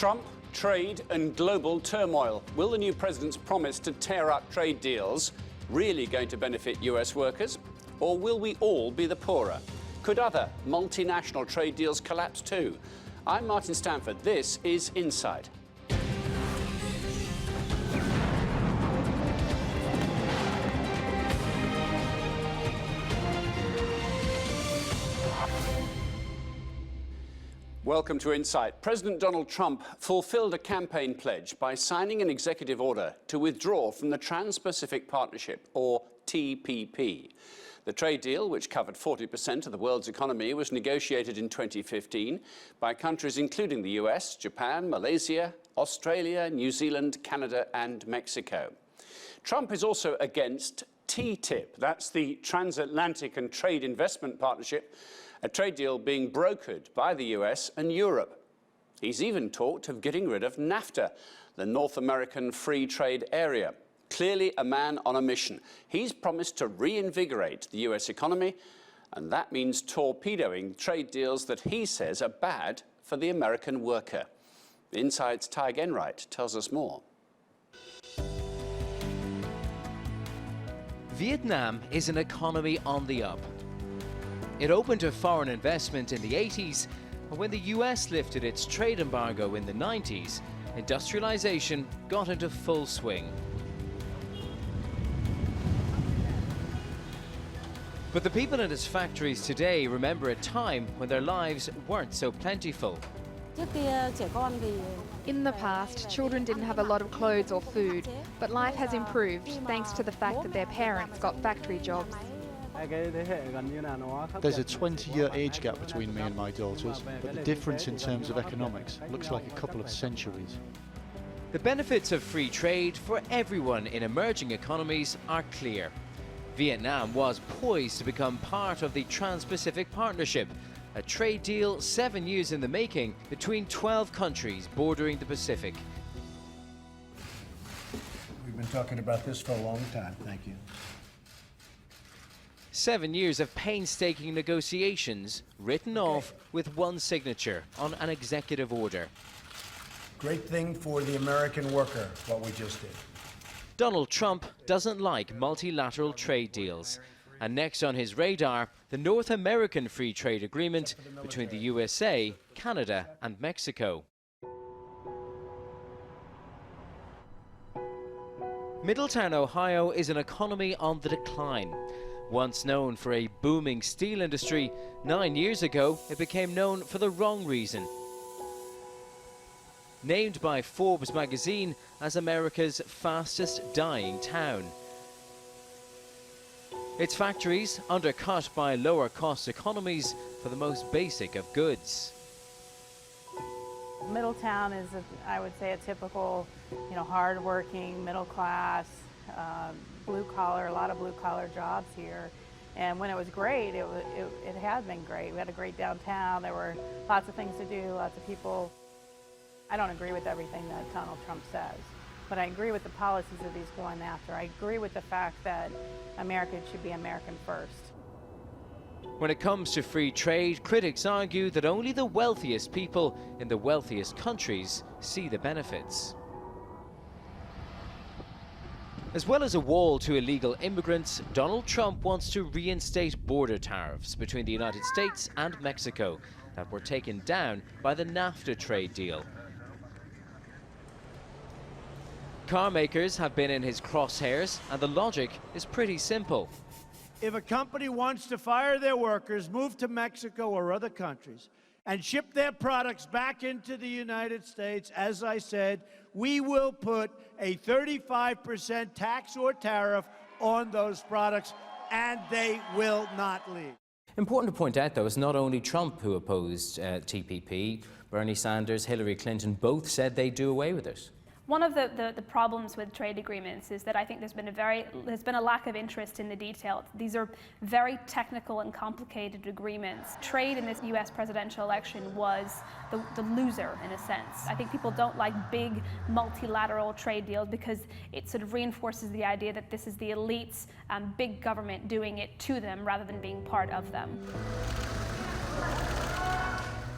Trump, trade and global turmoil. Will the new president's promise to tear up trade deals really going to benefit US workers? Or will we all be the poorer? Could other multinational trade deals collapse too? I'm Martin Stanford. This is Insight. Welcome to Insight. President Donald Trump fulfilled a campaign pledge by signing an executive order to withdraw from the Trans-Pacific Partnership, or TPP. The trade deal, which covered 40% of the world's economy, was negotiated in 2015 by countries including the US, Japan, Malaysia, Australia, New Zealand, Canada and Mexico. Trump is also against TTIP. That's the Transatlantic and Trade Investment Partnership, a trade deal being brokered by the US and Europe. He's even talked of getting rid of NAFTA, the North American Free Trade Area. Clearly a man on a mission. He's promised to reinvigorate the US economy, and that means torpedoing trade deals that he says are bad for the American worker. Insight's Tig Enright tells us more. Vietnam is an economy on the up. It opened to foreign investment in the 80s, but when the US lifted its trade embargo in the 90s, industrialization got into full swing. But the people in its factories today remember a time when their lives weren't so plentiful. In the past, children didn't have a lot of clothes or food, but life has improved thanks to the fact that their parents got factory jobs. There's a 20-year age gap between me and my daughters, but the difference in terms of economics looks like a couple of centuries. The benefits of free trade for everyone in emerging economies are clear. Vietnam was poised to become part of the Trans-Pacific Partnership, a trade deal 7 years in the making between 12 countries bordering the Pacific. We've been talking about this for a long time, thank you. 7 years of painstaking negotiations written off with one signature on an executive order. Great thing for the American worker, what we just did. Donald Trump doesn't like multilateral trade deals. And next on his radar, the North American Free Trade Agreement between the USA, Canada and Mexico. Middletown, Ohio is an economy on the decline. Once known for a booming steel industry, 9 years ago it became known for the wrong reason. Named by Forbes magazine as America's fastest dying town. Its factories undercut by lower cost economies for the most basic of goods. Middletown is, I would say, a typical, hard-working, middle-class, blue-collar, a lot of blue-collar jobs here. And when it was great, it had been great. We had a great downtown. There were lots of things to do, lots of people. I don't agree with everything that Donald Trump says, but I agree with the policies that he's going after. I agree with the fact that America should be American first. When it comes to free trade, critics argue that only the wealthiest people in the wealthiest countries see the benefits. As well as a wall to illegal immigrants, Donald Trump wants to reinstate border tariffs between the United States and Mexico that were taken down by the NAFTA trade deal. Car makers have been in his crosshairs, and the logic is pretty simple. If a company wants to fire their workers, move to Mexico or other countries, and ship their products back into the United States, as I said, we will put a 35% tax or tariff on those products, and they will not leave. Important to point out, though, it's not only Trump who opposed TPP. Bernie Sanders, Hillary Clinton both said they'd do away with it. One of the problems with trade agreements is that I think there's been a lack of interest in the detail. These are very technical and complicated agreements. Trade in this US presidential election was the loser, in a sense. I think people don't like big multilateral trade deals because it sort of reinforces the idea that this is the elites and big government doing it to them rather than being part of them.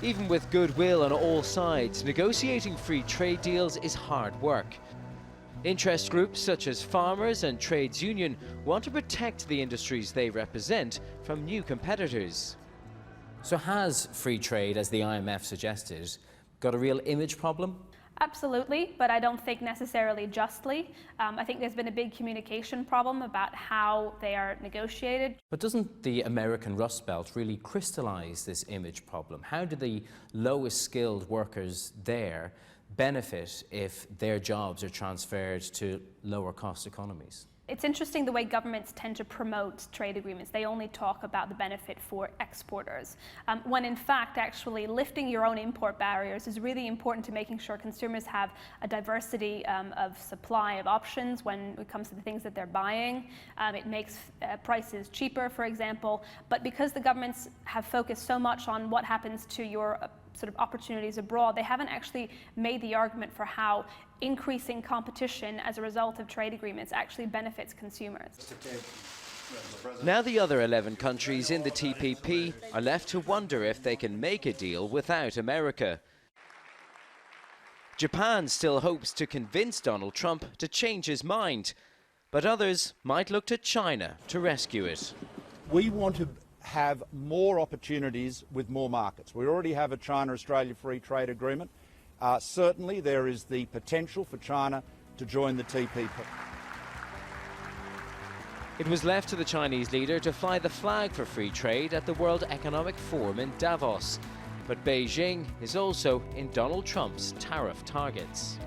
Even with goodwill on all sides, negotiating free trade deals is hard work. Interest groups such as farmers and trades union want to protect the industries they represent from new competitors. So has free trade, as the IMF suggested, got a real image problem? Absolutely, but I don't think necessarily justly. I think there's been a big communication problem about how they are negotiated. But doesn't the American Rust Belt really crystallize this image problem? How do the lowest skilled workers there benefit if their jobs are transferred to lower cost economies? It's interesting the way governments tend to promote trade agreements. They only talk about the benefit for exporters, when in fact actually lifting your own import barriers is really important to making sure consumers have a diversity of supply of options when it comes to the things that they're buying. It makes prices cheaper, for example, but because the governments have focused so much on what happens to your sort of opportunities abroad, they haven't actually made the argument for how increasing competition as a result of trade agreements actually benefits consumers. Now the other 11 countries in the TPP are left to wonder if they can make a deal without America. Japan still hopes to convince Donald Trump to change his mind, but others might look to China to rescue it. We want to have more opportunities with more markets. We already have a China-Australia free trade agreement. Certainly there is the potential for China to join the TPP. It was left to the Chinese leader to fly the flag for free trade at the World Economic Forum in Davos. But Beijing is also in Donald Trump's tariff targets.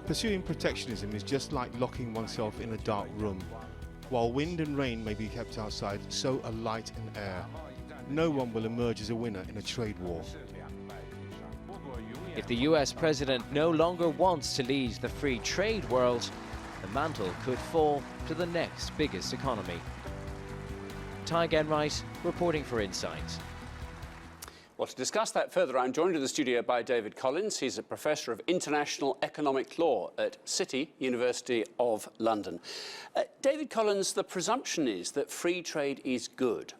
Pursuing protectionism is just like locking oneself in a dark room. While wind and rain may be kept outside, so are light and air. No one will emerge as a winner in a trade war. If the US president no longer wants to lead the free trade world, the mantle could fall to the next biggest economy. Ty Genwright, reporting for Insight. Well, to discuss that further, I'm joined in the studio by David Collins. He's a professor of international economic law at City, University of London. David Collins, the presumption is that free trade is good.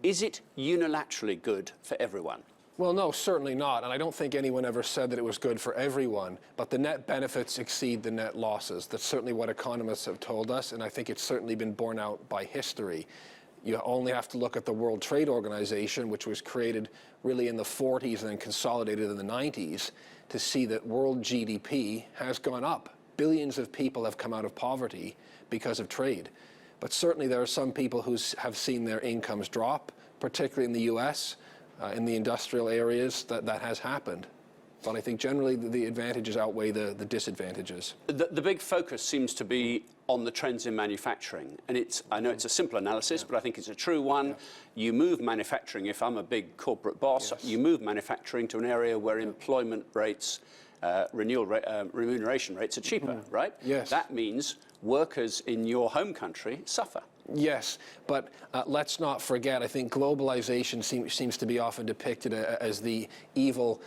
Is it unilaterally good for everyone? Well, no, certainly not. And I don't think anyone ever said that it was good for everyone. But the net benefits exceed the net losses. That's certainly what economists have told us. And I think it's certainly been borne out by history. You only have to look at the World Trade Organization, which was created really in the 40s and then consolidated in the 90s, to see that world GDP has gone up. Billions of people have come out of poverty because of trade. But certainly there are some people who have seen their incomes drop, particularly in the US, in the industrial areas, that has happened. But I think generally the advantages outweigh the disadvantages. The big focus seems to be on the trends in manufacturing. And I know it's a simple analysis, but I think it's a true one. You move manufacturing, if I'm a big corporate boss, you move manufacturing to an area where employment rates, remuneration rates are cheaper, right? Yes. That means workers in your home country suffer. Yes, but let's not forget, I think globalization seems to be often depicted as the evil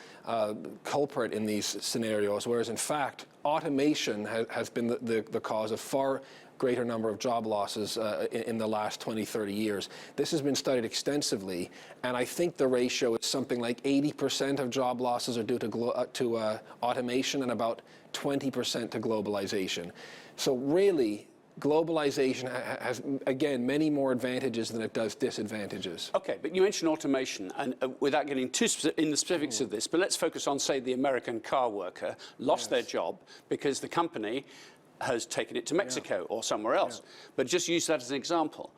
culprit in these scenarios, whereas in fact, automation has been the cause of far greater number of job losses in the last 20, 30 years. This has been studied extensively, and I think the ratio is something like 80% of job losses are due to automation and about 20% to globalization. So really, globalization has, again, many more advantages than it does disadvantages. Okay, but you mentioned automation, and without getting too in the specifics of this, but let's focus on, say, the American car worker lost their job because the company has taken it to Mexico or somewhere else. But just use that as an example.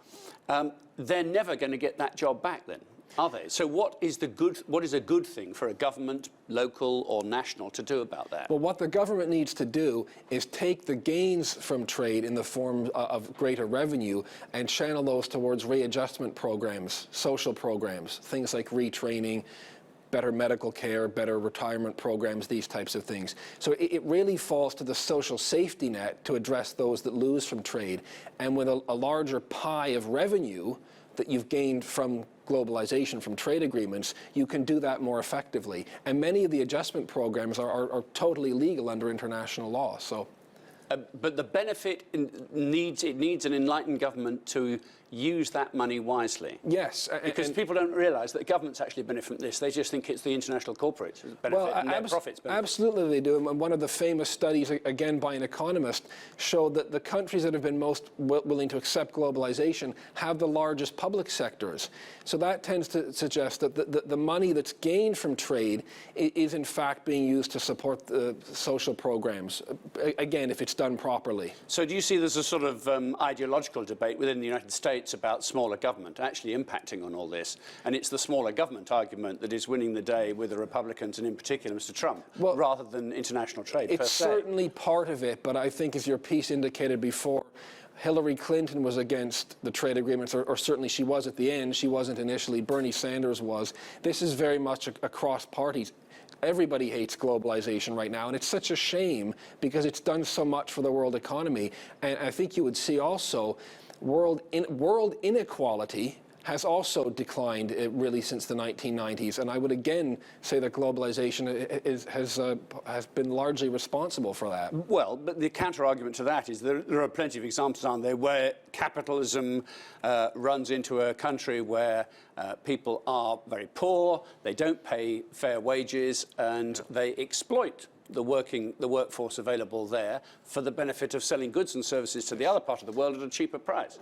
They're never going to get that job back then, are they? So what is a good thing for a government, local or national, to do about that? Well, what the government needs to do is take the gains from trade in the form of greater revenue and channel those towards readjustment programs, social programs, things like retraining, better medical care, better retirement programs, these types of things. So it really falls to the social safety net to address those that lose from trade. And with a larger pie of revenue that you've gained from globalization, from trade agreements, you can do that more effectively. And many of the adjustment programs are totally legal under international law. So. But the benefit needs an enlightened government to use that money wisely? Yes. Because people don't realise that governments actually benefit from this. They just think it's the international corporates that benefit and their profits benefit. Absolutely they do. And one of the famous studies, again by an economist, showed that the countries that have been most willing to accept globalization have the largest public sectors. So that tends to suggest that the money that's gained from trade is in fact being used to support the social programs, again, if it's done properly. So do you see there's a sort of ideological debate within the United States about smaller government actually impacting on all this, and it's the smaller government argument that is winning the day with the Republicans and in particular Mr. Trump, rather than international trade per se? It's certainly part of it, but I think as your piece indicated before, Hillary Clinton was against the trade agreements, or certainly she was at the end. She wasn't initially. Bernie Sanders was. This is very much across parties. Everybody hates globalization right now, and it's such a shame because it's done so much for the world economy. And I think you would see also world inequality has also declined really since the 1990s, and I would again say that globalization has been largely responsible for that. Well, but the counter-argument to that is there are plenty of examples, aren't there, where capitalism runs into a country where people are very poor, they don't pay fair wages, and they exploit the workforce available there for the benefit of selling goods and services to the other part of the world at a cheaper price.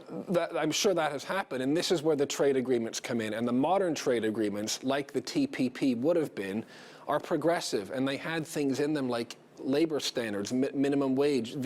I'm sure that has happened, and this is where the trade agreements come in. And the modern trade agreements, like the TPP would have been, are progressive, and they had things in them like labor standards, minimum wage in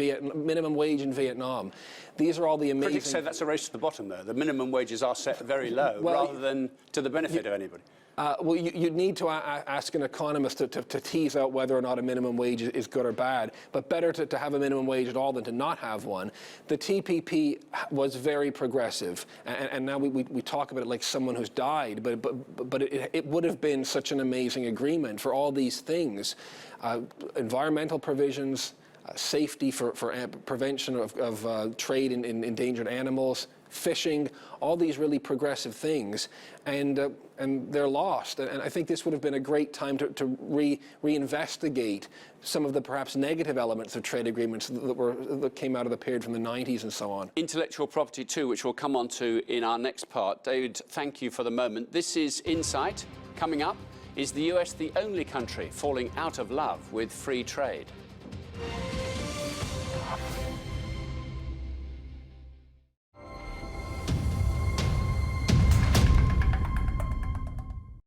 Vietnam. These are all the amazing... Critics say that's a race to the bottom, though. The minimum wages are set very low, rather than to the benefit of anybody. Well, you'd need to ask an economist to tease out whether or not a minimum wage is good or bad, but better to have a minimum wage at all than to not have one. The TPP was very progressive, and now we talk about it like someone who's died, but it would have been such an amazing agreement for all these things. Environmental provisions, safety for prevention of trade in endangered animals, fishing, all these really progressive things, and they're lost. And I think this would have been a great time to reinvestigate some of the perhaps negative elements of trade agreements that came out of the period from the 90s and so on. Intellectual property too, which we'll come on to in our next part. David, thank you for the moment. This is Insight. Coming up, is the US the only country falling out of love with free trade?